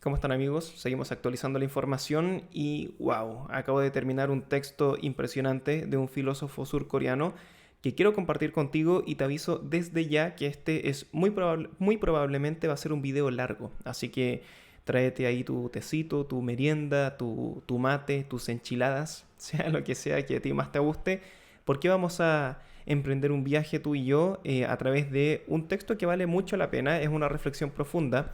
¿Cómo están amigos? Seguimos actualizando la información y wow, acabo de terminar un texto impresionante de un filósofo surcoreano que quiero compartir contigo y te aviso desde ya que este es muy probablemente va a ser un video largo, así que tráete ahí tu tecito, tu merienda, tu mate, tus enchiladas, sea lo que sea que a ti más te guste, porque vamos a emprender un viaje tú y yo a través de un texto que vale mucho la pena, es una reflexión profunda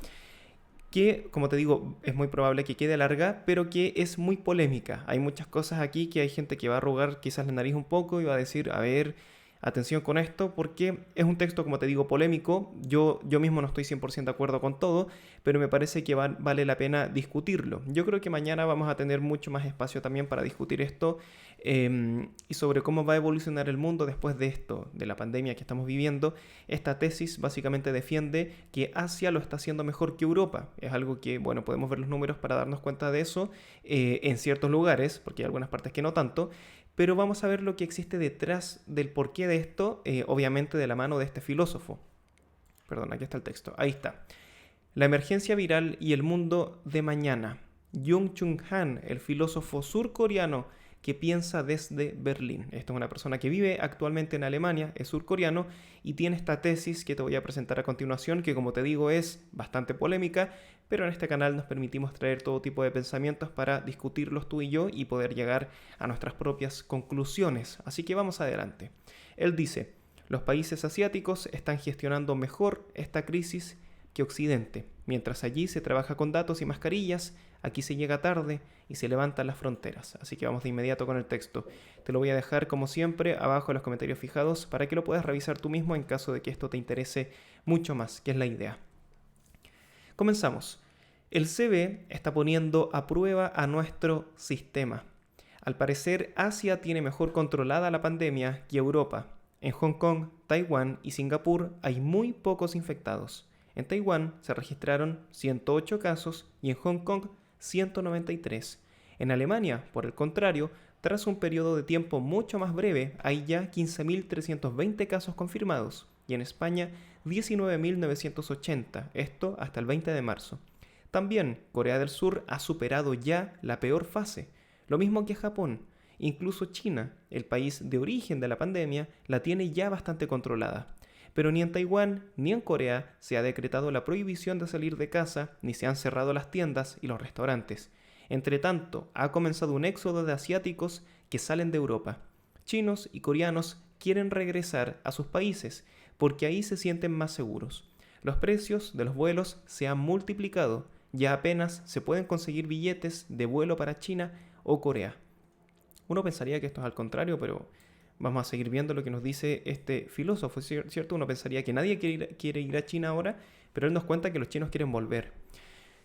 que, como te digo, es muy probable que quede larga, pero que es muy polémica. Hay muchas cosas aquí que hay gente que va a arrugar quizás la nariz un poco y va a decir, a ver, atención con esto, porque es un texto, como te digo, polémico. Yo mismo no estoy 100% de acuerdo con todo, pero me parece que vale la pena discutirlo. Yo creo que mañana vamos a tener mucho más espacio también para discutir esto y sobre cómo va a evolucionar el mundo después de esto, de la pandemia que estamos viviendo. Esta tesis básicamente defiende que Asia lo está haciendo mejor que Europa. Es algo que, bueno, podemos ver los números para darnos cuenta de eso en ciertos lugares, porque hay algunas partes que no tanto, pero vamos a ver lo que existe detrás del porqué de esto, obviamente de la mano de este filósofo. Perdón, aquí está el texto. Ahí está. La emergencia viral y el mundo de mañana. Jung Chung Han, el filósofo surcoreano que piensa desde Berlín. Esta es una persona que vive actualmente en Alemania, es surcoreano y tiene esta tesis que te voy a presentar a continuación, que como te digo es bastante polémica, pero en este canal nos permitimos traer todo tipo de pensamientos para discutirlos tú y yo y poder llegar a nuestras propias conclusiones. Así que vamos adelante. Él dice, los países asiáticos están gestionando mejor esta crisis que Occidente. Mientras allí se trabaja con datos y mascarillas, aquí se llega tarde y se levantan las fronteras. Así que vamos de inmediato con el texto. Te lo voy a dejar como siempre abajo en los comentarios fijados para que lo puedas revisar tú mismo en caso de que esto te interese mucho más, que es la idea. Comenzamos. El CB está poniendo a prueba a nuestro sistema. Al parecer, Asia tiene mejor controlada la pandemia que Europa. En Hong Kong, Taiwán y Singapur hay muy pocos infectados. En Taiwán se registraron 108 casos y en Hong Kong 193. En Alemania, por el contrario, tras un periodo de tiempo mucho más breve, hay ya 15.320 casos confirmados y en España 19.980, esto hasta el 20 de marzo. También Corea del Sur ha superado ya la peor fase, lo mismo que Japón. Incluso China, el país de origen de la pandemia, la tiene ya bastante controlada. Pero ni en Taiwán ni en Corea se ha decretado la prohibición de salir de casa, ni se han cerrado las tiendas y los restaurantes. Entre tanto, ha comenzado un éxodo de asiáticos que salen de Europa. Chinos y coreanos quieren regresar a sus países porque ahí se sienten más seguros. Los precios de los vuelos se han multiplicado, ya apenas se pueden conseguir billetes de vuelo para China o Corea. Uno pensaría que esto es al contrario, pero vamos a seguir viendo lo que nos dice este filósofo, ¿cierto? Uno pensaría que nadie quiere ir a China ahora, pero él nos cuenta que los chinos quieren volver.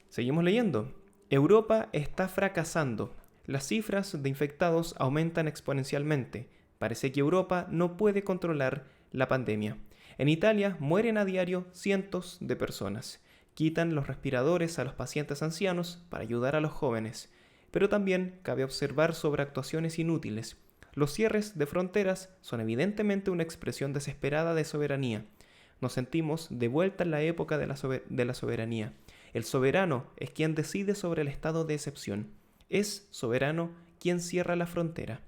Seguimos leyendo. Europa está fracasando. Las cifras de infectados aumentan exponencialmente. Parece que Europa no puede controlar la pandemia. En Italia mueren a diario cientos de personas. Quitan los respiradores a los pacientes ancianos para ayudar a los jóvenes. Pero también cabe observar sobreactuaciones inútiles. Los cierres de fronteras son evidentemente una expresión desesperada de soberanía. Nos sentimos de vuelta en la época de la soberanía. El soberano es quien decide sobre el estado de excepción. Es soberano quien cierra la frontera.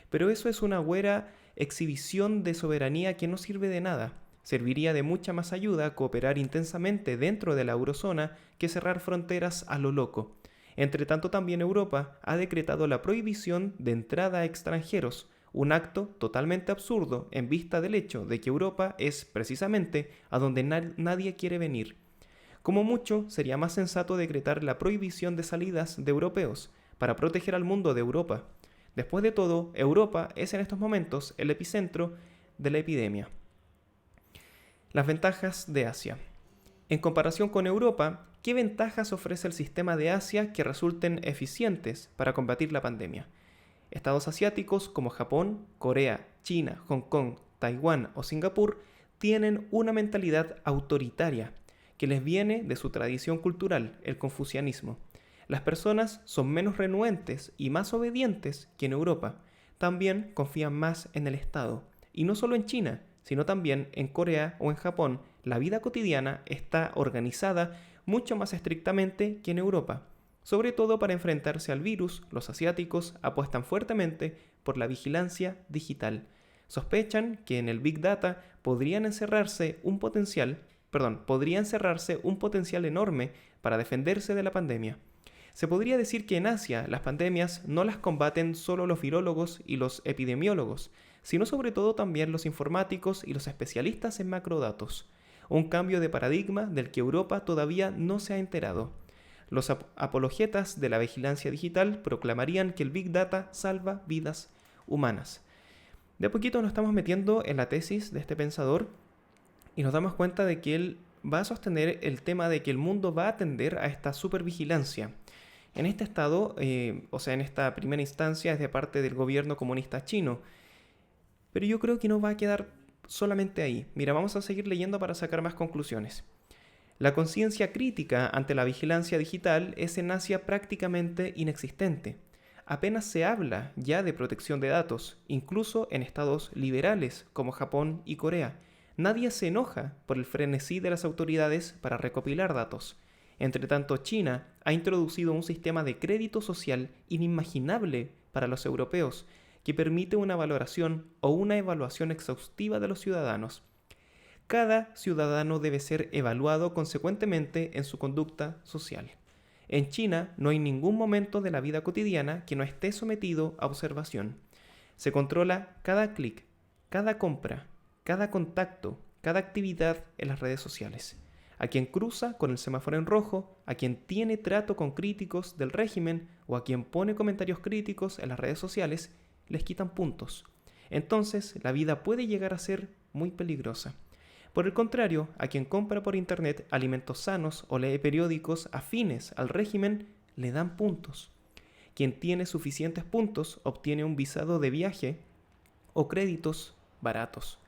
Pero eso es una güera exhibición de soberanía que no sirve de nada. Serviría de mucha más ayuda cooperar intensamente dentro de la eurozona que cerrar fronteras a lo loco. Entre tanto, también Europa ha decretado la prohibición de entrada a extranjeros, un acto totalmente absurdo en vista del hecho de que Europa es precisamente a donde nadie quiere venir. Como mucho, sería más sensato decretar la prohibición de salidas de europeos para proteger al mundo de Europa. Después de todo, Europa es en estos momentos el epicentro de la epidemia. Las ventajas de Asia. En comparación con Europa, ¿qué ventajas ofrece el sistema de Asia que resulten eficientes para combatir la pandemia? Estados asiáticos como Japón, Corea, China, Hong Kong, Taiwán o Singapur tienen una mentalidad autoritaria que les viene de su tradición cultural, el confucianismo. Las personas son menos renuentes y más obedientes que en Europa. También confían más en el Estado. Y no solo en China, sino también en Corea o en Japón, la vida cotidiana está organizada mucho más estrictamente que en Europa. Sobre todo para enfrentarse al virus, los asiáticos apuestan fuertemente por la vigilancia digital. Sospechan que en el Big Data podría encerrarse un potencial enorme para defenderse de la pandemia. Se podría decir que en Asia las pandemias no las combaten solo los virólogos y los epidemiólogos, sino sobre todo también los informáticos y los especialistas en macrodatos. Un cambio de paradigma del que Europa todavía no se ha enterado. Los apologetas de la vigilancia digital proclamarían que el Big Data salva vidas humanas. De a poquito nos estamos metiendo en la tesis de este pensador y nos damos cuenta de que él va a sostener el tema de que el mundo va a tender a esta supervigilancia. En este estado, en esta primera instancia es de parte del gobierno comunista chino. Pero yo creo que no va a quedar solamente ahí. Mira, vamos a seguir leyendo para sacar más conclusiones. La conciencia crítica ante la vigilancia digital es en Asia prácticamente inexistente. Apenas se habla ya de protección de datos, incluso en estados liberales como Japón y Corea. Nadie se enoja por el frenesí de las autoridades para recopilar datos. Entre tanto, China ha introducido un sistema de crédito social inimaginable para los europeos, que permite una valoración o una evaluación exhaustiva de los ciudadanos. Cada ciudadano debe ser evaluado consecuentemente en su conducta social. En China no hay ningún momento de la vida cotidiana que no esté sometido a observación. Se controla cada clic, cada compra, cada contacto, cada actividad en las redes sociales. A quien cruza con el semáforo en rojo, a quien tiene trato con críticos del régimen o a quien pone comentarios críticos en las redes sociales, les quitan puntos. Entonces, la vida puede llegar a ser muy peligrosa. Por el contrario, a quien compra por internet alimentos sanos o lee periódicos afines al régimen, le dan puntos. Quien tiene suficientes puntos obtiene un visado de viaje o créditos baratos.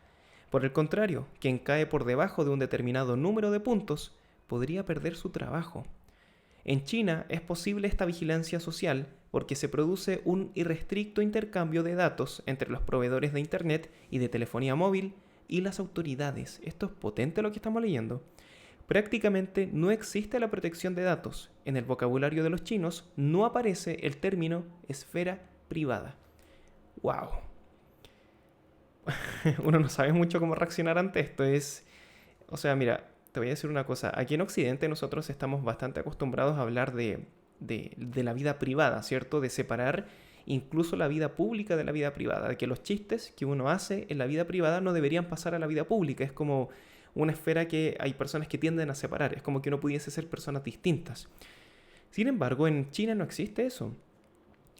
Por el contrario, quien cae por debajo de un determinado número de puntos podría perder su trabajo. En China es posible esta vigilancia social porque se produce un irrestricto intercambio de datos entre los proveedores de internet y de telefonía móvil y las autoridades. Esto es potente lo que estamos leyendo. Prácticamente no existe la protección de datos. En el vocabulario de los chinos no aparece el término esfera privada. ¡Wow! Uno no sabe mucho cómo reaccionar ante esto. Mira, te voy a decir una cosa. Aquí en Occidente nosotros estamos bastante acostumbrados a hablar de la vida privada, ¿cierto? De separar incluso la vida pública de la vida privada, de que los chistes que uno hace en la vida privada no deberían pasar a la vida pública. Es como una esfera que hay personas que tienden a separar, es como que uno pudiese ser personas distintas. Sin embargo, en China no existe eso.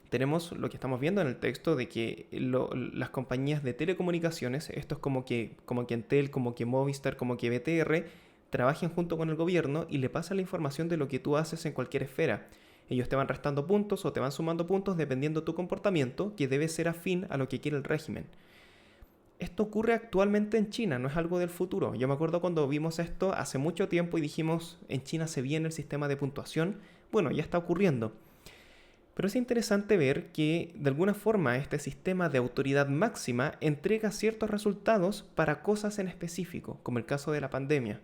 Tenemos lo que estamos viendo en el texto de que las compañías de telecomunicaciones, esto es como que Entel, como que Movistar, como que BTR, trabajen junto con el gobierno y le pasan la información de lo que tú haces en cualquier esfera. Ellos te van restando puntos o te van sumando puntos dependiendo de tu comportamiento, que debe ser afín a lo que quiere el régimen. Esto ocurre actualmente en China, no es algo del futuro. Yo me acuerdo cuando vimos esto hace mucho tiempo y dijimos, en China se viene el sistema de puntuación. Bueno, ya está ocurriendo. Pero es interesante ver que, de alguna forma, este sistema de autoridad máxima entrega ciertos resultados para cosas en específico, como el caso de la pandemia.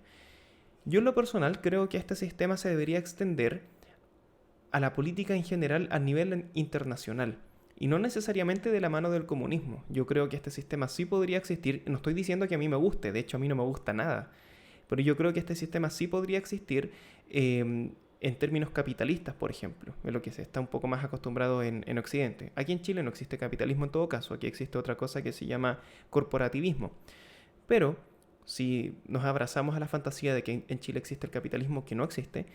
Yo en lo personal creo que este sistema se debería extender a la política en general a nivel internacional y no necesariamente de la mano del comunismo. Yo creo que este sistema sí podría existir. No estoy diciendo que a mí me guste, de hecho a mí no me gusta nada, pero yo creo que este sistema sí podría existir en términos capitalistas, por ejemplo, en lo que se está un poco más acostumbrado en Occidente. Aquí en Chile no existe capitalismo en todo caso, aquí existe otra cosa que se llama corporativismo. Pero si nos abrazamos a la fantasía de que en Chile existe el capitalismo, que no existe,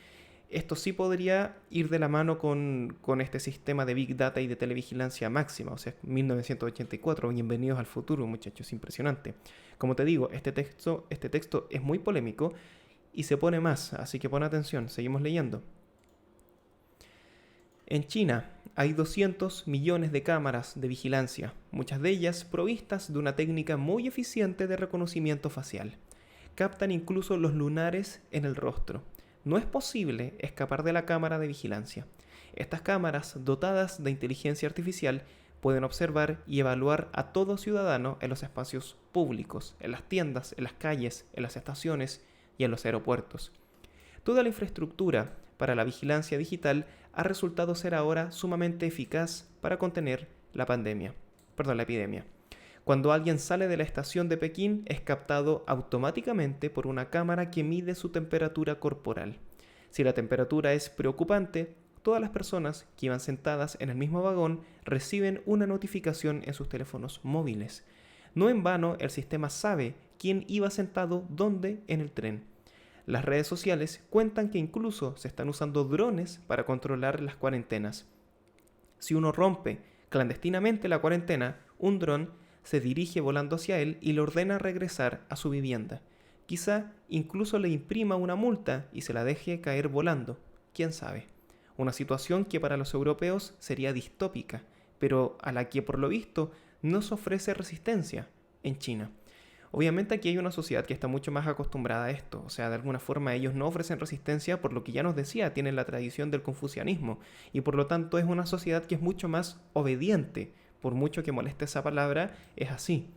esto sí podría ir de la mano con este sistema de Big Data y de televigilancia máxima. O sea, 1984, bienvenidos al futuro, muchachos, impresionante. Como te digo, este texto es muy polémico y se pone más, así que pon atención, seguimos leyendo. En China hay 200 millones de cámaras de vigilancia, muchas de ellas provistas de una técnica muy eficiente de reconocimiento facial. Captan incluso los lunares en el rostro. No es posible escapar de la cámara de vigilancia. Estas cámaras, dotadas de inteligencia artificial, pueden observar y evaluar a todo ciudadano en los espacios públicos, en las tiendas, en las calles, en las estaciones y en los aeropuertos. Toda la infraestructura para la vigilancia digital ha resultado ser ahora sumamente eficaz para contener la epidemia. Cuando alguien sale de la estación de Pekín, es captado automáticamente por una cámara que mide su temperatura corporal. Si la temperatura es preocupante, todas las personas que iban sentadas en el mismo vagón reciben una notificación en sus teléfonos móviles. No en vano, el sistema sabe quién iba sentado dónde en el tren. Las redes sociales cuentan que incluso se están usando drones para controlar las cuarentenas. Si uno rompe clandestinamente la cuarentena, un dron se dirige volando hacia él y le ordena regresar a su vivienda. Quizá incluso le imprima una multa y se la deje caer volando. ¿Quién sabe? Una situación que para los europeos sería distópica, pero a la que por lo visto no se ofrece resistencia en China. Obviamente aquí hay una sociedad que está mucho más acostumbrada a esto, o sea, de alguna forma ellos no ofrecen resistencia por lo que ya nos decía, tienen la tradición del confucianismo y por lo tanto es una sociedad que es mucho más obediente, por mucho que moleste esa palabra, es así.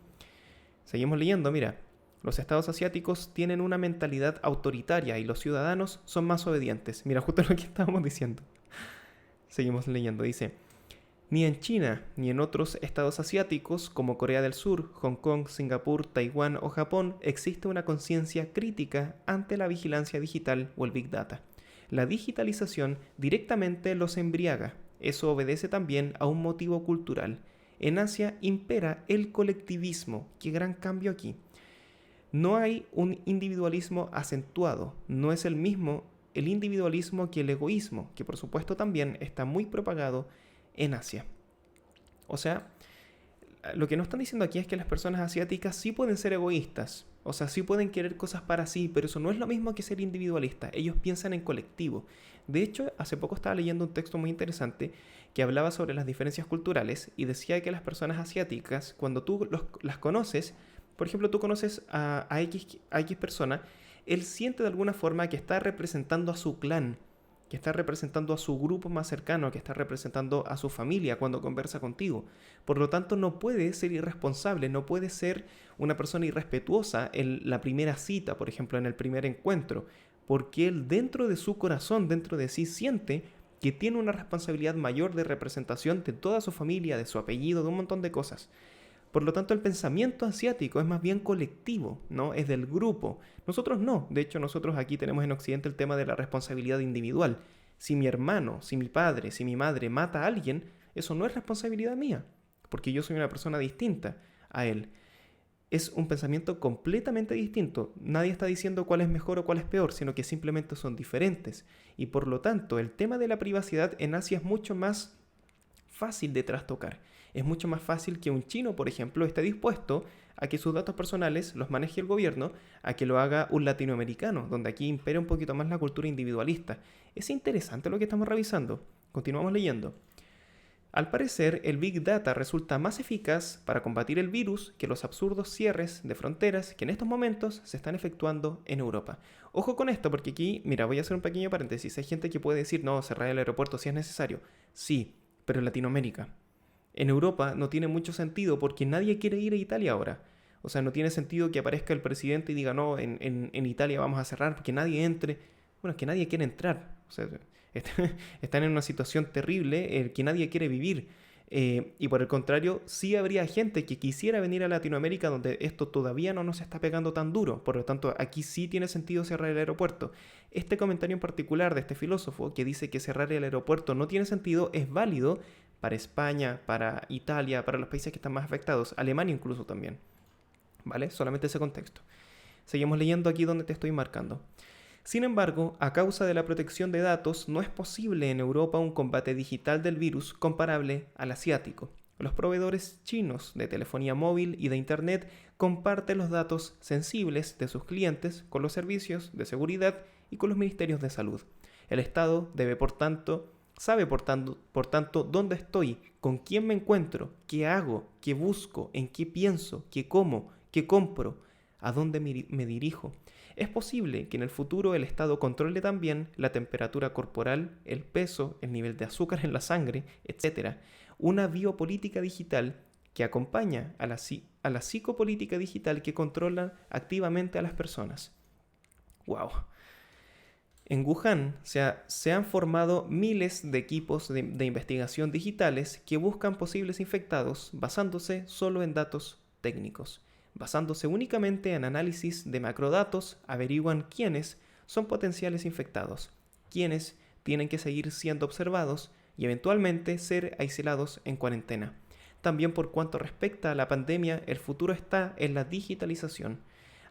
Seguimos leyendo, mira, los estados asiáticos tienen una mentalidad autoritaria y los ciudadanos son más obedientes. Mira, justo lo que estábamos diciendo. Seguimos leyendo, dice: ni en China ni en otros estados asiáticos como Corea del Sur, Hong Kong, Singapur, Taiwán o Japón existe una conciencia crítica ante la vigilancia digital o el Big Data. La digitalización directamente los embriaga. Eso obedece también a un motivo cultural. En Asia impera el colectivismo. ¡Qué gran cambio aquí! No hay un individualismo acentuado. No es el mismo el individualismo que el egoísmo, que por supuesto también está muy propagado en Asia. O sea, lo que nos están diciendo aquí es que las personas asiáticas sí pueden ser egoístas, o sea, sí pueden querer cosas para sí, pero eso no es lo mismo que ser individualista. Ellos piensan en colectivo. De hecho, hace poco estaba leyendo un texto muy interesante que hablaba sobre las diferencias culturales y decía que las personas asiáticas, cuando tú las conoces, por ejemplo, tú conoces a X persona, él siente de alguna forma que está representando a su clan, que está representando a su grupo más cercano, que está representando a su familia cuando conversa contigo. Por lo tanto, no puede ser irresponsable, no puede ser una persona irrespetuosa en la primera cita, por ejemplo, en el primer encuentro, porque él dentro de su corazón, dentro de sí, siente que tiene una responsabilidad mayor de representación de toda su familia, de su apellido, de un montón de cosas. Por lo tanto, el pensamiento asiático es más bien colectivo, ¿no? Es del grupo. Nosotros no. De hecho, nosotros aquí tenemos en Occidente el tema de la responsabilidad individual. Si mi hermano, si mi padre, si mi madre mata a alguien, eso no es responsabilidad mía, porque yo soy una persona distinta a él. Es un pensamiento completamente distinto. Nadie está diciendo cuál es mejor o cuál es peor, sino que simplemente son diferentes. Y por lo tanto, el tema de la privacidad en Asia es mucho más fácil de trastocar. Es mucho más fácil que un chino, por ejemplo, esté dispuesto a que sus datos personales los maneje el gobierno, a que lo haga un latinoamericano, donde aquí impera un poquito más la cultura individualista. Es interesante lo que estamos revisando. Continuamos leyendo. Al parecer, el Big Data resulta más eficaz para combatir el virus que los absurdos cierres de fronteras que en estos momentos se están efectuando en Europa. Ojo con esto, porque aquí, mira, voy a hacer un pequeño paréntesis. Hay gente que puede decir, no, cerrar el aeropuerto si es necesario. Sí, pero en Latinoamérica. En Europa no tiene mucho sentido porque nadie quiere ir a Italia ahora. O sea, no tiene sentido que aparezca el presidente y diga, no, en Italia vamos a cerrar porque nadie entre. Bueno, es que nadie quiere entrar. O sea, están en una situación terrible que nadie quiere vivir. Y por el contrario, sí habría gente que quisiera venir a Latinoamérica donde esto todavía no nos está pegando tan duro. Por lo tanto, aquí sí tiene sentido cerrar el aeropuerto. Este comentario en particular de este filósofo que dice que cerrar el aeropuerto no tiene sentido es válido para España, para Italia, para los países que están más afectados, Alemania incluso también. ¿Vale? Solamente ese contexto. Seguimos leyendo aquí donde te estoy marcando. Sin embargo, a causa de la protección de datos, no es posible en Europa un combate digital del virus comparable al asiático. Los proveedores chinos de telefonía móvil y de Internet comparten los datos sensibles de sus clientes con los servicios de seguridad y con los ministerios de salud. El Estado sabe por tanto dónde estoy, con quién me encuentro, qué hago, qué busco, en qué pienso, qué como, qué compro, a dónde me dirijo. Es posible que en el futuro el Estado controle también la temperatura corporal, el peso, el nivel de azúcar en la sangre, etc. Una biopolítica digital que acompaña a la psicopolítica digital que controla activamente a las personas. ¡Wow! En Wuhan se han formado miles de equipos de investigación digitales que buscan posibles infectados basándose solo en datos técnicos. Basándose únicamente en análisis de macrodatos, averiguan quiénes son potenciales infectados, quiénes tienen que seguir siendo observados y eventualmente ser aislados en cuarentena. También por cuanto respecta a la pandemia, el futuro está en la digitalización.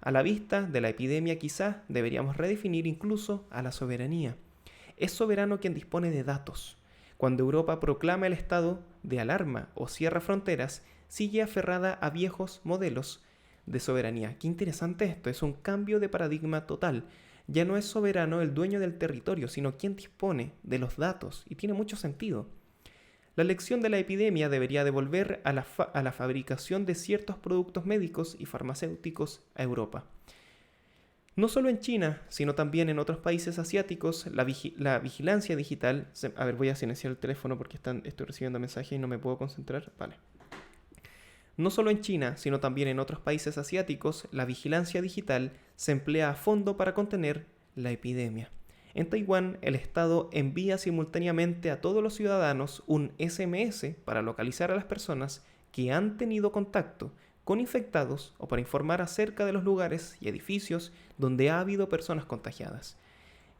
A la vista de la epidemia quizá deberíamos redefinir incluso a la soberanía. Es soberano quien dispone de datos. Cuando Europa proclama el estado de alarma o cierra fronteras, sigue aferrada a viejos modelos de soberanía. Qué interesante esto, es un cambio de paradigma total. Ya no es soberano el dueño del territorio, sino quien dispone de los datos, y tiene mucho sentido. La lección de la epidemia debería devolver a la fabricación de ciertos productos médicos y farmacéuticos a Europa. No solo en China, sino también en otros países asiáticos, la vigilancia digital... A ver, voy a silenciar el teléfono porque estoy recibiendo mensajes y no me puedo concentrar. Vale. No solo en China, sino también en otros países asiáticos, la vigilancia digital se emplea a fondo para contener la epidemia. En Taiwán, el Estado envía simultáneamente a todos los ciudadanos un SMS para localizar a las personas que han tenido contacto con infectados o para informar acerca de los lugares y edificios donde ha habido personas contagiadas.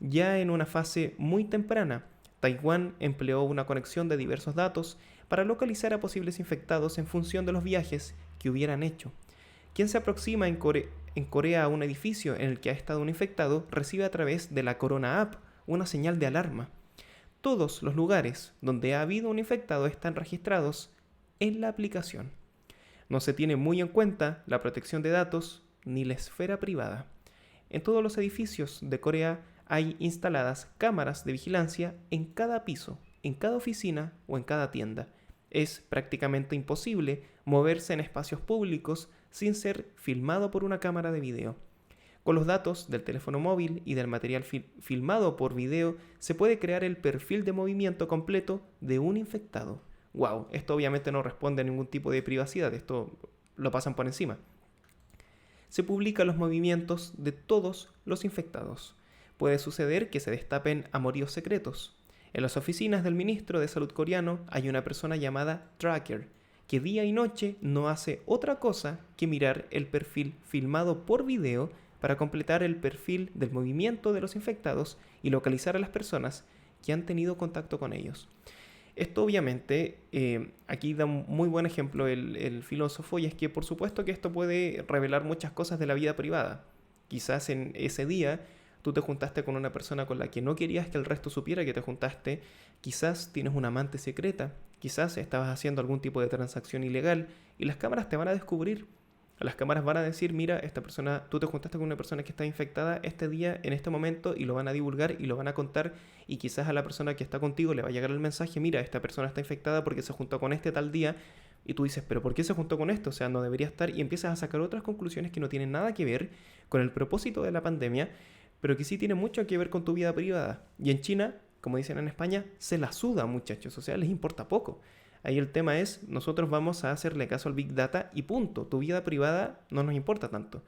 Ya en una fase muy temprana, Taiwán empleó una conexión de diversos datos para localizar a posibles infectados en función de los viajes que hubieran hecho. Quien se aproxima en Corea a un edificio en el que ha estado un infectado recibe a través de la Corona App una señal de alarma. Todos los lugares donde ha habido un infectado están registrados en la aplicación. No se tiene muy en cuenta la protección de datos ni la esfera privada. En todos los edificios de Corea hay instaladas cámaras de vigilancia en cada piso, en cada oficina o en cada tienda. Es prácticamente imposible moverse en espacios públicos sin ser filmado por una cámara de video. Con los datos del teléfono móvil y del material filmado por video se puede crear el perfil de movimiento completo de un infectado. Wow, esto obviamente no responde a ningún tipo de privacidad, esto lo pasan por encima. Se publican los movimientos de todos los infectados. Puede suceder que se destapen amoríos secretos. En las oficinas del ministro de Salud coreano hay una persona llamada Tracker, que día y noche no hace otra cosa que mirar el perfil filmado por video para completar el perfil del movimiento de los infectados y localizar a las personas que han tenido contacto con ellos. Esto obviamente, aquí da un muy buen ejemplo el filósofo, y es que por supuesto que esto puede revelar muchas cosas de la vida privada. Quizás en ese día tú te juntaste con una persona con la que no querías que el resto supiera que te juntaste, quizás tienes una amante secreta, quizás estabas haciendo algún tipo de transacción ilegal y las cámaras te van a descubrir. Las cámaras van a decir, mira, esta persona, tú te juntaste con una persona que está infectada este día, en este momento, y lo van a divulgar y lo van a contar, y quizás a la persona que está contigo le va a llegar el mensaje, mira, esta persona está infectada porque se juntó con este tal día, y tú dices, pero ¿por qué se juntó con esto? O sea, no debería estar, y empiezas a sacar otras conclusiones que no tienen nada que ver con el propósito de la pandemia, pero que sí tienen mucho que ver con tu vida privada. Y en China, como dicen en España, se la suda, muchachos, o sea, les importa poco. Ahí el tema es, nosotros vamos a hacerle caso al Big Data y punto. Tu vida privada no nos importa tanto.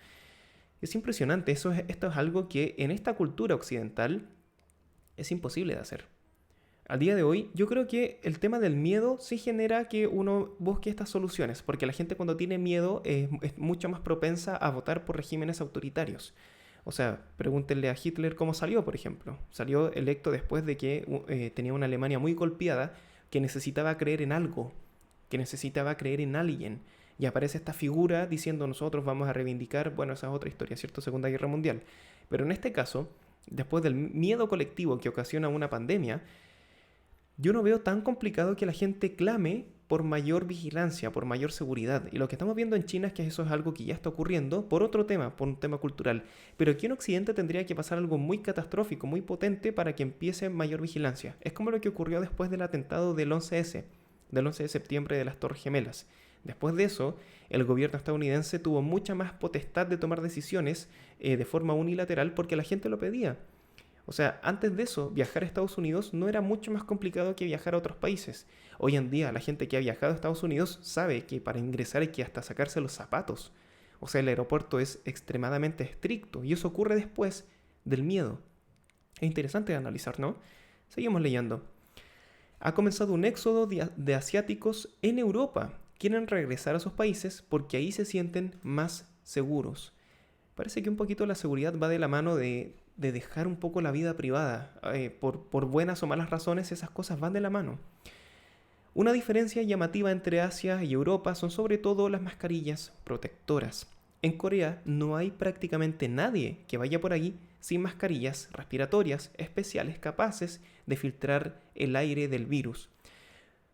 Es impresionante, esto es algo que en esta cultura occidental es imposible de hacer. Al día de hoy, yo creo que el tema del miedo sí genera que uno busque estas soluciones, porque la gente cuando tiene miedo es mucho más propensa a votar por regímenes autoritarios. O sea, pregúntenle a Hitler cómo salió, por ejemplo. Salió electo después de que tenía una Alemania muy golpeada, que necesitaba creer en algo, que necesitaba creer en alguien. Y aparece esta figura diciendo nosotros vamos a reivindicar, bueno, esa es otra historia, ¿cierto? Segunda Guerra Mundial. Pero en este caso, después del miedo colectivo que ocasiona una pandemia, yo no veo tan complicado que la gente clame por mayor vigilancia, por mayor seguridad. Y lo que estamos viendo en China es que eso es algo que ya está ocurriendo por otro tema, por un tema cultural. Pero aquí en Occidente tendría que pasar algo muy catastrófico, muy potente para que empiece mayor vigilancia. Es como lo que ocurrió después del atentado del 11S, del 11 de septiembre de las Torres Gemelas. Después de eso, el gobierno estadounidense tuvo mucha más potestad de tomar decisiones de forma unilateral porque la gente lo pedía. O sea, antes de eso, viajar a Estados Unidos no era mucho más complicado que viajar a otros países. Hoy en día, la gente que ha viajado a Estados Unidos sabe que para ingresar hay que hasta sacarse los zapatos. O sea, el aeropuerto es extremadamente estricto y eso ocurre después del miedo. Es interesante de analizar, ¿no? Seguimos leyendo. Ha comenzado un éxodo de asiáticos en Europa. Quieren regresar a sus países porque ahí se sienten más seguros. Parece que un poquito la seguridad va de la mano de dejar un poco la vida privada. Por buenas o malas razones, esas cosas van de la mano. Una diferencia llamativa entre Asia y Europa son sobre todo las mascarillas protectoras. En Corea no hay prácticamente nadie que vaya por ahí sin mascarillas respiratorias especiales capaces de filtrar el aire del virus.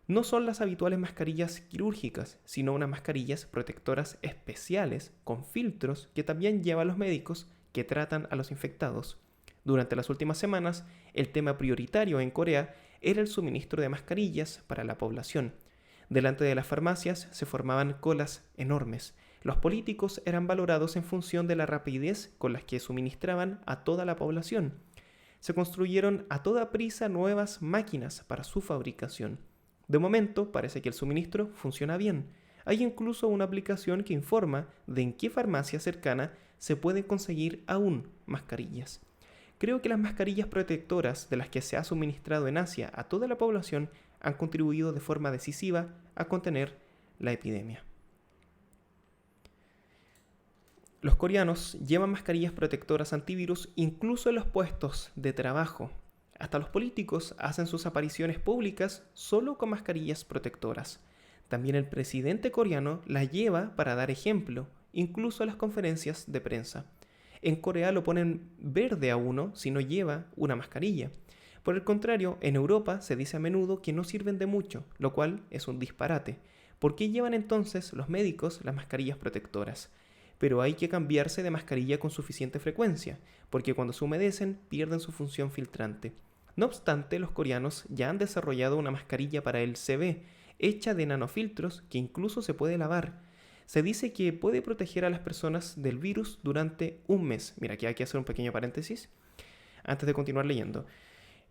No son las habituales mascarillas quirúrgicas, sino unas mascarillas protectoras especiales con filtros que también llevan los médicos que tratan a los infectados. Durante las últimas semanas, el tema prioritario en Corea era el suministro de mascarillas para la población. Delante de las farmacias se formaban colas enormes. Los políticos eran valorados en función de la rapidez con la que suministraban a toda la población. Se construyeron a toda prisa nuevas máquinas para su fabricación. De momento parece que el suministro funciona bien. Hay incluso una aplicación que informa de en qué farmacia cercana se pueden conseguir aún mascarillas. Creo que las mascarillas protectoras de las que se ha suministrado en Asia a toda la población han contribuido de forma decisiva a contener la epidemia. Los coreanos llevan mascarillas protectoras antivirus incluso en los puestos de trabajo. Hasta los políticos hacen sus apariciones públicas solo con mascarillas protectoras. También el presidente coreano las lleva para dar ejemplo, incluso en las conferencias de prensa. En Corea lo ponen verde a uno si no lleva una mascarilla. Por el contrario, en Europa se dice a menudo que no sirven de mucho, lo cual es un disparate. ¿Por qué llevan entonces los médicos las mascarillas protectoras? Pero hay que cambiarse de mascarilla con suficiente frecuencia, porque cuando se humedecen pierden su función filtrante. No obstante, los coreanos ya han desarrollado una mascarilla para el CV, hecha de nanofiltros que incluso se puede lavar. Se dice que puede proteger a las personas del virus durante un mes. Mira, aquí hay que hacer un pequeño paréntesis antes de continuar leyendo.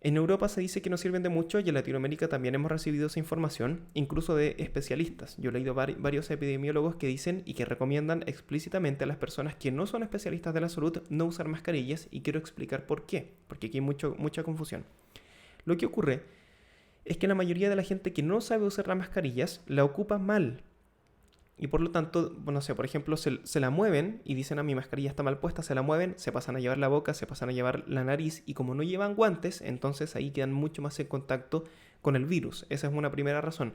En Europa se dice que no sirven de mucho y en Latinoamérica también hemos recibido esa información, incluso de especialistas. Yo he leído varios epidemiólogos que dicen y que recomiendan explícitamente a las personas que no son especialistas de la salud no usar mascarillas, y quiero explicar por qué, porque aquí hay mucha confusión. Lo que ocurre es que la mayoría de la gente que no sabe usar las mascarillas la ocupa mal. Y por lo tanto, no sé, por ejemplo, se la mueven y dicen: mi mascarilla está mal puesta, se la mueven, se pasan a llevar la boca, se pasan a llevar la nariz, y como no llevan guantes, entonces ahí quedan mucho más en contacto con el virus. Esa es una primera razón.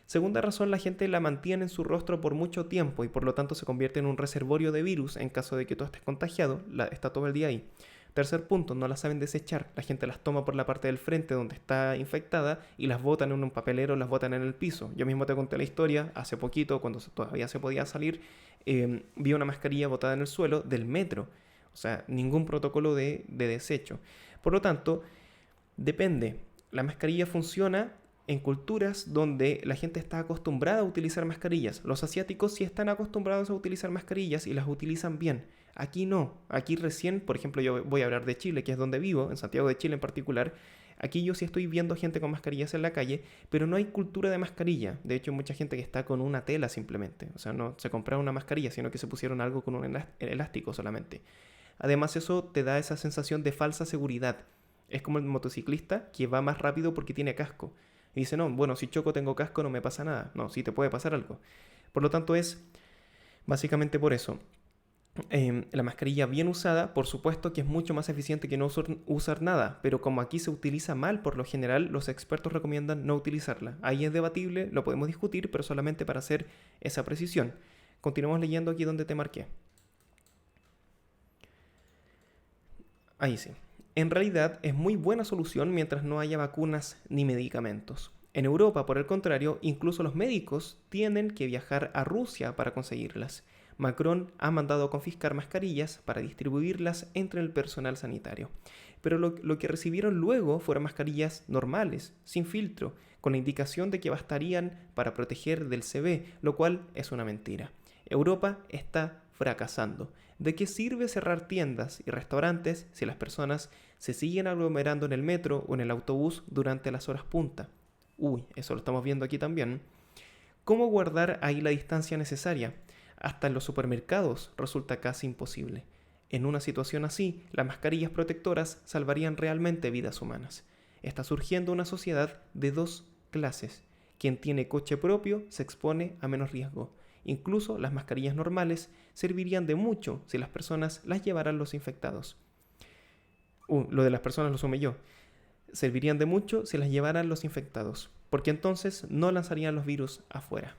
Segunda razón, la gente la mantiene en su rostro por mucho tiempo y por lo tanto se convierte en un reservorio de virus en caso de que tú estés contagiado, está todo el día ahí. Tercer punto, no las saben desechar. La gente las toma por la parte del frente donde está infectada y las botan en un papelero, las botan en el piso. Yo mismo te conté la historia hace poquito, cuando todavía se podía salir, vi una mascarilla botada en el suelo del metro. O sea, ningún protocolo de desecho. Por lo tanto, depende. La mascarilla funciona en culturas donde la gente está acostumbrada a utilizar mascarillas. Los asiáticos sí están acostumbrados a utilizar mascarillas y las utilizan bien. Aquí no. Aquí recién, por ejemplo, yo voy a hablar de Chile, que es donde vivo, en Santiago de Chile en particular. Aquí yo sí estoy viendo gente con mascarillas en la calle, pero no hay cultura de mascarilla. De hecho, hay mucha gente que está con una tela simplemente. O sea, no se compraron una mascarilla, sino que se pusieron algo con un elástico solamente. Además, eso te da esa sensación de falsa seguridad. Es como el motociclista que va más rápido porque tiene casco. Y dice: no, bueno, si choco tengo casco, no me pasa nada. No, sí te puede pasar algo. Por lo tanto, es básicamente por eso. La mascarilla bien usada, por supuesto que es mucho más eficiente que no usar nada, pero como aquí se utiliza mal por lo general, los expertos recomiendan no utilizarla. Ahí es debatible, lo podemos discutir, pero solamente para hacer esa precisión. Continuamos leyendo aquí donde te marqué. Ahí sí. En realidad es muy buena solución mientras no haya vacunas ni medicamentos. En Europa, por el contrario, incluso los médicos tienen que viajar a Rusia para conseguirlas. Macron ha mandado confiscar mascarillas para distribuirlas entre el personal sanitario. Pero lo que recibieron luego fueron mascarillas normales, sin filtro, con la indicación de que bastarían para proteger del CV, lo cual es una mentira. Europa está fracasando. ¿De qué sirve cerrar tiendas y restaurantes si las personas se siguen aglomerando en el metro o en el autobús durante las horas punta? Eso lo estamos viendo aquí también. ¿Cómo guardar ahí la distancia necesaria? Hasta en los supermercados resulta casi imposible. En una situación así, las mascarillas protectoras salvarían realmente vidas humanas. Está surgiendo una sociedad de dos clases. Quien tiene coche propio se expone a menos riesgo. Incluso las mascarillas normales servirían de mucho si las personas las llevaran los infectados. Lo de las personas lo sumé yo. Servirían de mucho si las llevaran los infectados, porque entonces no lanzarían los virus afuera.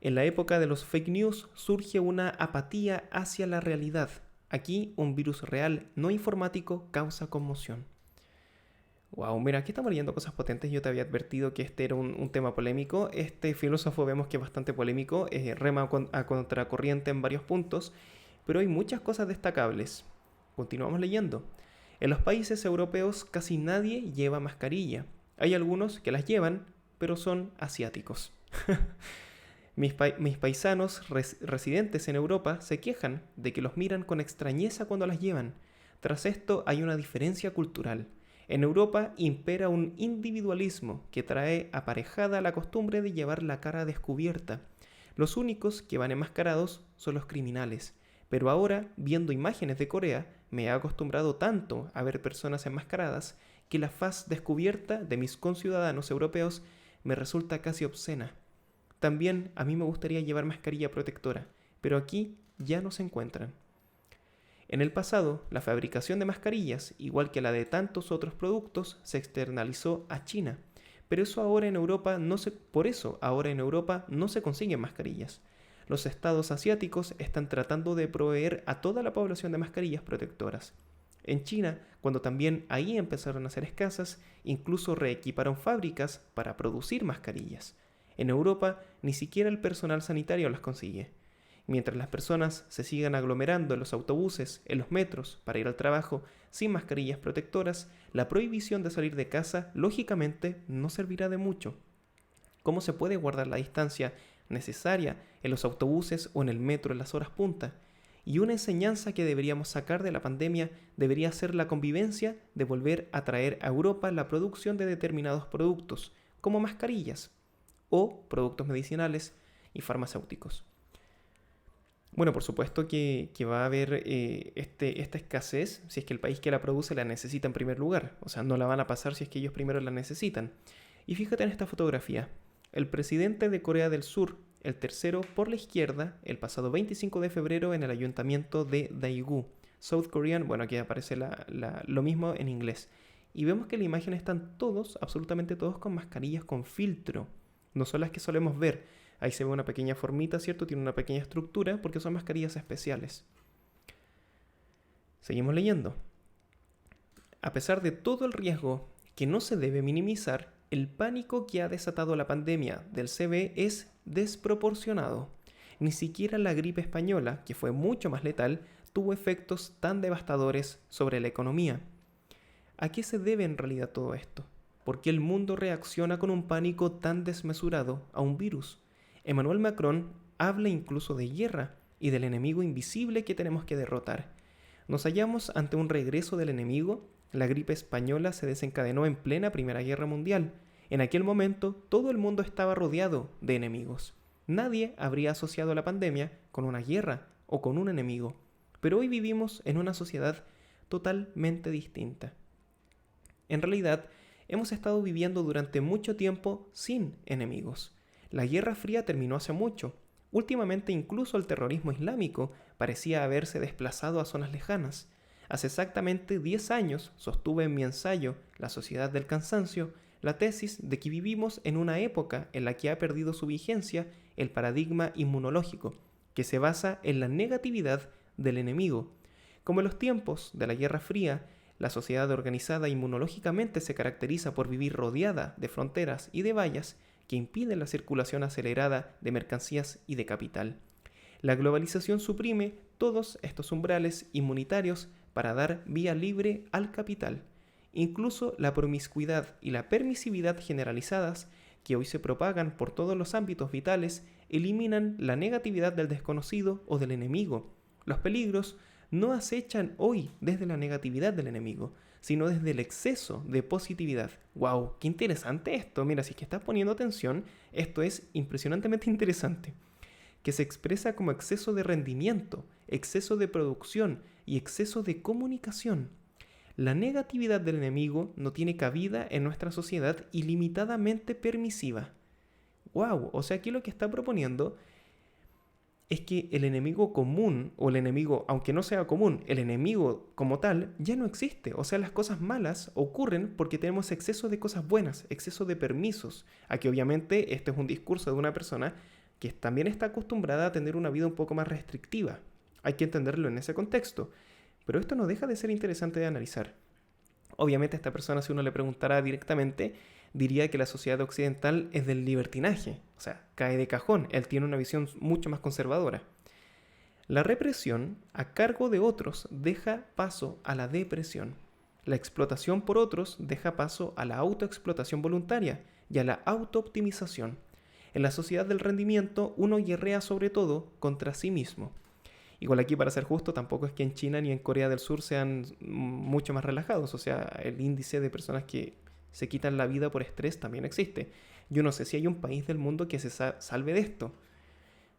En la época de los fake news surge una apatía hacia la realidad. Aquí un virus real, no informático, causa conmoción. Wow, mira, aquí estamos leyendo cosas potentes. Yo te había advertido que este era un tema polémico. Este filósofo vemos que es bastante polémico, rema a contracorriente en varios puntos, pero hay muchas cosas destacables. Continuamos leyendo. En los países europeos casi nadie lleva mascarilla. Hay algunos que las llevan, pero son asiáticos. Mis paisanos residentes en Europa se quejan de que los miran con extrañeza cuando las llevan. Tras esto hay una diferencia cultural. En Europa impera un individualismo que trae aparejada la costumbre de llevar la cara descubierta. Los únicos que van enmascarados son los criminales. Pero ahora, viendo imágenes de Corea, me he acostumbrado tanto a ver personas enmascaradas que la faz descubierta de mis conciudadanos europeos me resulta casi obscena. También a mí me gustaría llevar mascarilla protectora, pero aquí ya no se encuentran. En el pasado, la fabricación de mascarillas, igual que la de tantos otros productos, se externalizó a China. Pero por eso ahora en Europa no se consiguen mascarillas. Los estados asiáticos están tratando de proveer a toda la población de mascarillas protectoras. En China, cuando también ahí empezaron a ser escasas, incluso reequiparon fábricas para producir mascarillas. En Europa, ni siquiera el personal sanitario las consigue. Mientras las personas se sigan aglomerando en los autobuses, en los metros, para ir al trabajo, sin mascarillas protectoras, la prohibición de salir de casa, lógicamente, no servirá de mucho. ¿Cómo se puede guardar la distancia necesaria en los autobuses o en el metro en las horas punta? Y una enseñanza que deberíamos sacar de la pandemia debería ser la convivencia de volver a traer a Europa la producción de determinados productos, como mascarillas o productos medicinales y farmacéuticos. Bueno, por supuesto que va a haber esta escasez si es que el país que la produce la necesita en primer lugar. O sea, no la van a pasar si es que ellos primero la necesitan. Y fíjate en esta fotografía. El presidente de Corea del Sur, el tercero por la izquierda, el pasado 25 de febrero en el ayuntamiento de Daegu. South Korean, bueno, aquí aparece lo mismo en inglés. Y vemos que en la imagen están todos, absolutamente todos, con mascarillas con filtro. No son las que solemos ver. Ahí se ve una pequeña formita, ¿cierto? Tiene una pequeña estructura porque son mascarillas especiales. Seguimos leyendo. A pesar de todo el riesgo que no se debe minimizar, el pánico que ha desatado la pandemia del CB es desproporcionado. Ni siquiera la gripe española, que fue mucho más letal, tuvo efectos tan devastadores sobre la economía. ¿A qué se debe en realidad todo esto? ¿Por qué el mundo reacciona con un pánico tan desmesurado a un virus? Emmanuel Macron habla incluso de guerra y del enemigo invisible que tenemos que derrotar. ¿Nos hallamos ante un regreso del enemigo? La gripe española se desencadenó en plena Primera Guerra Mundial. En aquel momento todo el mundo estaba rodeado de enemigos. Nadie habría asociado la pandemia con una guerra o con un enemigo. Pero hoy vivimos en una sociedad totalmente distinta. En realidad, hemos estado viviendo durante mucho tiempo sin enemigos. La Guerra Fría terminó hace mucho. Últimamente incluso el terrorismo islámico parecía haberse desplazado a zonas lejanas. Hace exactamente 10 años sostuve en mi ensayo La sociedad del cansancio la tesis de que vivimos en una época en la que ha perdido su vigencia el paradigma inmunológico, que se basa en la negatividad del enemigo. Como en los tiempos de la Guerra Fría, la sociedad organizada inmunológicamente se caracteriza por vivir rodeada de fronteras y de vallas que impiden la circulación acelerada de mercancías y de capital. La globalización suprime todos estos umbrales inmunitarios para dar vía libre al capital. Incluso la promiscuidad y la permisividad generalizadas que hoy se propagan por todos los ámbitos vitales eliminan la negatividad del desconocido o del enemigo. Los peligros no acechan hoy desde la negatividad del enemigo, sino desde el exceso de positividad. ¡Wow! ¡Qué interesante esto! Mira, si es que estás poniendo atención, esto es impresionantemente interesante. que se expresa como exceso de rendimiento, exceso de producción y exceso de comunicación. La negatividad del enemigo no tiene cabida en nuestra sociedad ilimitadamente permisiva. ¡Wow! O sea, aquí lo que está proponiendo es que el enemigo común, o el enemigo, aunque no sea común, el enemigo como tal, ya no existe. O sea, las cosas malas ocurren porque tenemos exceso de cosas buenas, exceso de permisos. Aquí obviamente este es un discurso de una persona que también está acostumbrada a tener una vida un poco más restrictiva. Hay que entenderlo en ese contexto. Pero esto no deja de ser interesante de analizar. Obviamente esta persona, si uno le preguntara directamente, diría que la sociedad occidental es del libertinaje, o sea, cae de cajón, él tiene una visión mucho más conservadora. La represión a cargo de otros deja paso a la depresión. La explotación por otros deja paso a la autoexplotación voluntaria y a la autooptimización. En la sociedad del rendimiento, uno guerrea sobre todo contra sí mismo. Igual aquí, para ser justo, tampoco es que en China ni en Corea del Sur sean mucho más relajados. O sea, el índice de personas que se quitan la vida por estrés también existe. Yo no sé si hay un país del mundo que se salve de esto.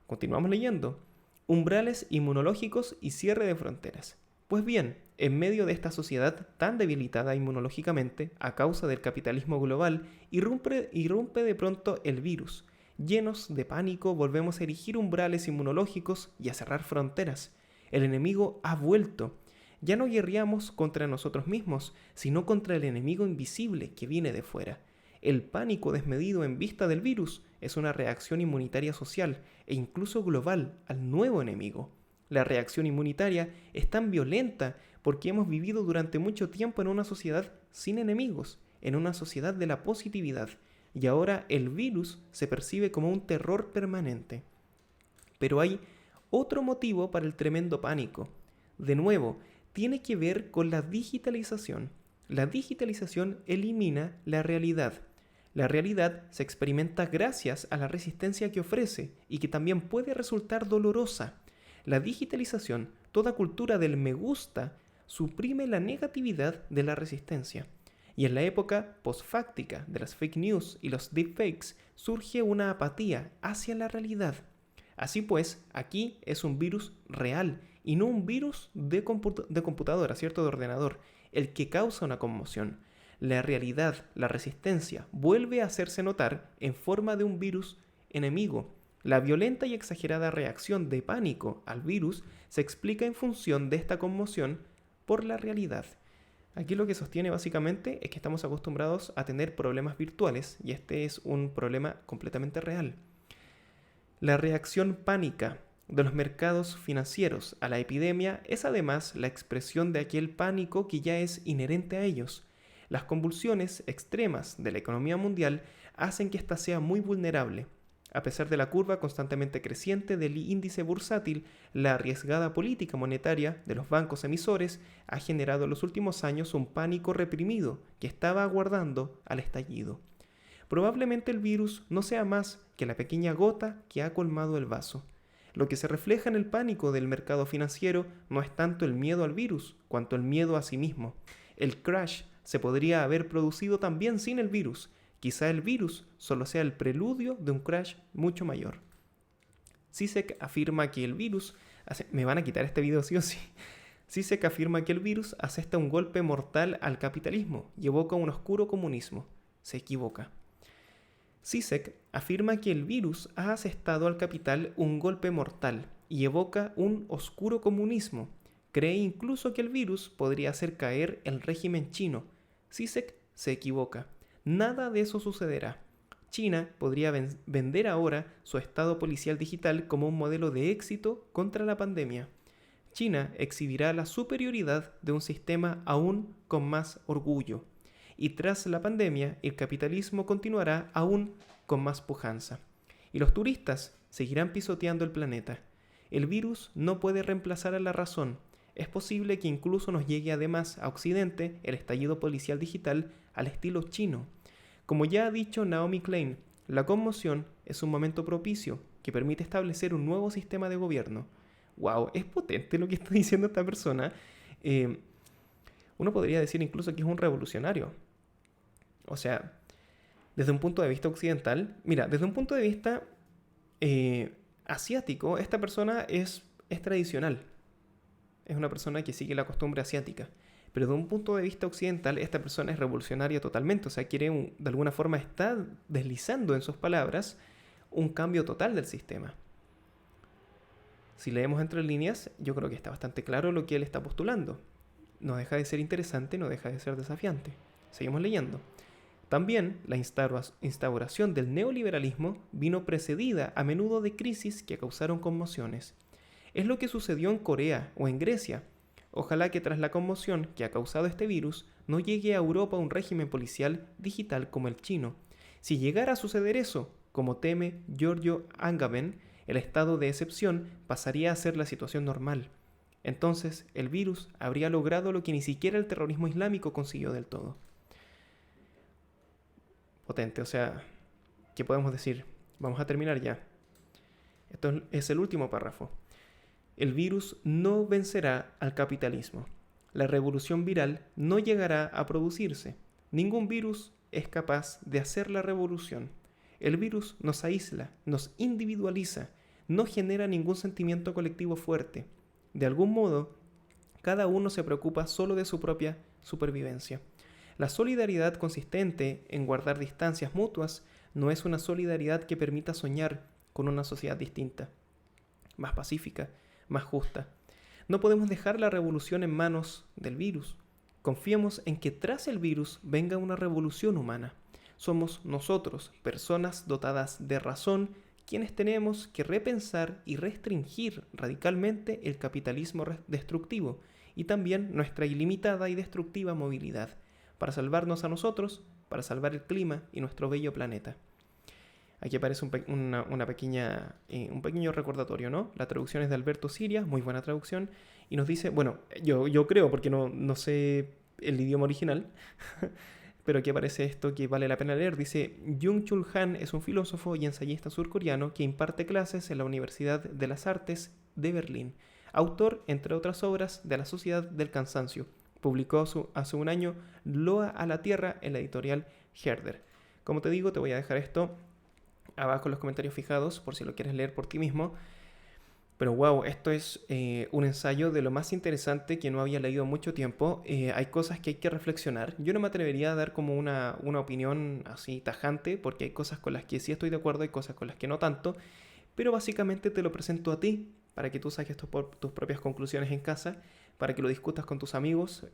Continuamos leyendo. Umbrales inmunológicos y cierre de fronteras. Pues bien, en medio de esta sociedad tan debilitada inmunológicamente a causa del capitalismo global, irrumpe de pronto el virus. Llenos de pánico, volvemos a erigir umbrales inmunológicos y a cerrar fronteras. El enemigo ha vuelto. Ya no guerreamos contra nosotros mismos, sino contra el enemigo invisible que viene de fuera. El pánico desmedido en vista del virus es una reacción inmunitaria social e incluso global al nuevo enemigo. La reacción inmunitaria es tan violenta porque hemos vivido durante mucho tiempo en una sociedad sin enemigos, en una sociedad de la positividad, y ahora el virus se percibe como un terror permanente. Pero hay otro motivo para el tremendo pánico. De nuevo, tiene que ver con la digitalización. La digitalización elimina la realidad. La realidad se experimenta gracias a la resistencia que ofrece y que también puede resultar dolorosa. La digitalización, toda cultura del me gusta, suprime la negatividad de la resistencia. Y en la época postfáctica de las fake news y los deepfakes surge una apatía hacia la realidad. Así pues, aquí es un virus real y no un virus de computadora, ¿cierto? De ordenador, el que causa una conmoción. La realidad, la resistencia, vuelve a hacerse notar en forma de un virus enemigo. La violenta y exagerada reacción de pánico al virus se explica en función de esta conmoción por la realidad. Aquí lo que sostiene básicamente es que estamos acostumbrados a tener problemas virtuales y este es un problema completamente real. La reacción pánica de los mercados financieros a la epidemia es además la expresión de aquel pánico que ya es inherente a ellos. Las convulsiones extremas de la economía mundial hacen que ésta sea muy vulnerable. A pesar de la curva constantemente creciente del índice bursátil, la arriesgada política monetaria de los bancos emisores ha generado en los últimos años un pánico reprimido que estaba aguardando al estallido. Probablemente el virus no sea más que la pequeña gota que ha colmado el vaso. Lo que se refleja en el pánico del mercado financiero no es tanto el miedo al virus, cuanto el miedo a sí mismo. El crash se podría haber producido también sin el virus. Quizá el virus solo sea el preludio de un crash mucho mayor. Zizek afirma que el virus... Me van a quitar este video sí o sí. Zizek afirma que el virus asesta un golpe mortal al capitalismo y evoca un oscuro comunismo. Se equivoca. Zizek afirma que el virus ha asestado al capital un golpe mortal y evoca un oscuro comunismo. Cree incluso que el virus podría hacer caer el régimen chino. Zizek se equivoca. Nada de eso sucederá. China podría vender ahora su estado policial digital como un modelo de éxito contra la pandemia. China exhibirá la superioridad de un sistema aún con más orgullo. Y tras la pandemia, el capitalismo continuará aún con más pujanza. Y los turistas seguirán pisoteando el planeta. El virus no puede reemplazar a la razón. Es posible que incluso nos llegue además a Occidente el estallido policial digital al estilo chino. Como ya ha dicho Naomi Klein, la conmoción es un momento propicio que permite establecer un nuevo sistema de gobierno. ¡Wow! Es potente lo que está diciendo esta persona. Uno podría decir incluso que es un revolucionario. O sea, desde un punto de vista occidental, mira, desde un punto de vista asiático, esta persona es tradicional. Es una persona que sigue la costumbre asiática. Pero de un punto de vista occidental, esta persona es revolucionaria totalmente. O sea, de alguna forma está deslizando en sus palabras un cambio total del sistema. Si leemos entre líneas, yo creo que está bastante claro lo que él está postulando. No deja de ser interesante, no deja de ser desafiante. Seguimos leyendo. También la instauración del neoliberalismo vino precedida a menudo de crisis que causaron conmociones. Es lo que sucedió en Corea o en Grecia. Ojalá que tras la conmoción que ha causado este virus no llegue a Europa un régimen policial digital como el chino. Si llegara a suceder eso, como teme Giorgio Agamben, el estado de excepción pasaría a ser la situación normal. Entonces, el virus habría logrado lo que ni siquiera el terrorismo islámico consiguió del todo. Potente, o sea, ¿qué podemos decir? Vamos a terminar ya. Esto es el último párrafo. El virus no vencerá al capitalismo. La revolución viral no llegará a producirse. Ningún virus es capaz de hacer la revolución. El virus nos aísla, nos individualiza, no genera ningún sentimiento colectivo fuerte. De algún modo, cada uno se preocupa solo de su propia supervivencia. La solidaridad consistente en guardar distancias mutuas no es una solidaridad que permita soñar con una sociedad distinta, más pacífica, más justa. No podemos dejar la revolución en manos del virus. Confiemos en que tras el virus venga una revolución humana. Somos nosotros, personas dotadas de razón, quienes tenemos que repensar y restringir radicalmente el capitalismo destructivo y también nuestra ilimitada y destructiva movilidad, para salvarnos a nosotros, para salvar el clima y nuestro bello planeta. Aquí aparece un pequeño recordatorio, ¿no? La traducción es de Alberto Siria, muy buena traducción, y nos dice, bueno, yo creo, porque no sé el idioma original, pero aquí aparece esto que vale la pena leer. Dice, Jung-Chul Han es un filósofo y ensayista surcoreano que imparte clases en la Universidad de las Artes de Berlín. Autor, entre otras obras, de La Sociedad del Cansancio. Publicó hace un año Loa a la Tierra en la editorial Herder. Como te digo, te voy a dejar esto abajo en los comentarios fijados por si lo quieres leer por ti mismo. Pero wow, esto es un ensayo de lo más interesante que no había leído en mucho tiempo. Hay cosas que hay que reflexionar. Yo no me atrevería a dar como una opinión así tajante, porque hay cosas con las que sí estoy de acuerdo, hay cosas con las que no tanto. Pero básicamente te lo presento a ti, para que tú saques tus propias conclusiones en casa, para que lo discutas con tus amigos.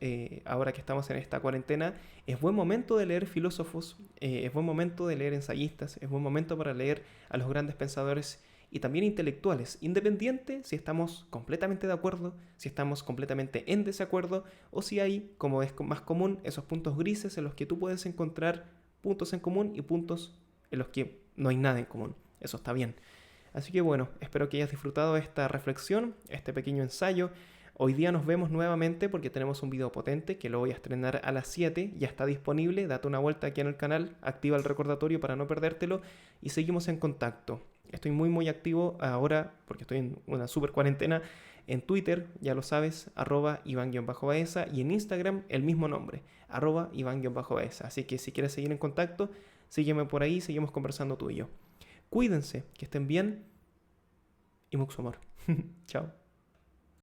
Ahora que estamos en esta cuarentena, es buen momento de leer filósofos, es buen momento de leer ensayistas, es buen momento para leer a los grandes pensadores y también intelectuales, independiente si estamos completamente de acuerdo, si estamos completamente en desacuerdo, o si hay, como es más común, esos puntos grises en los que tú puedes encontrar puntos en común y puntos en los que no hay nada en común. Eso está bien. Así que bueno, espero que hayas disfrutado esta reflexión, este pequeño ensayo. Hoy día nos vemos nuevamente porque tenemos un video potente que lo voy a estrenar a las 7, ya está disponible, date una vuelta aquí en el canal, activa el recordatorio para no perdértelo y seguimos en contacto. Estoy muy activo ahora porque estoy en una super cuarentena en Twitter, ya lo sabes, @Iván_Baeza y en Instagram el mismo nombre, @Iván_Baeza. Así que si quieres seguir en contacto, sígueme por ahí, seguimos conversando tú y yo. Cuídense, que estén bien y mucho amor. Chao.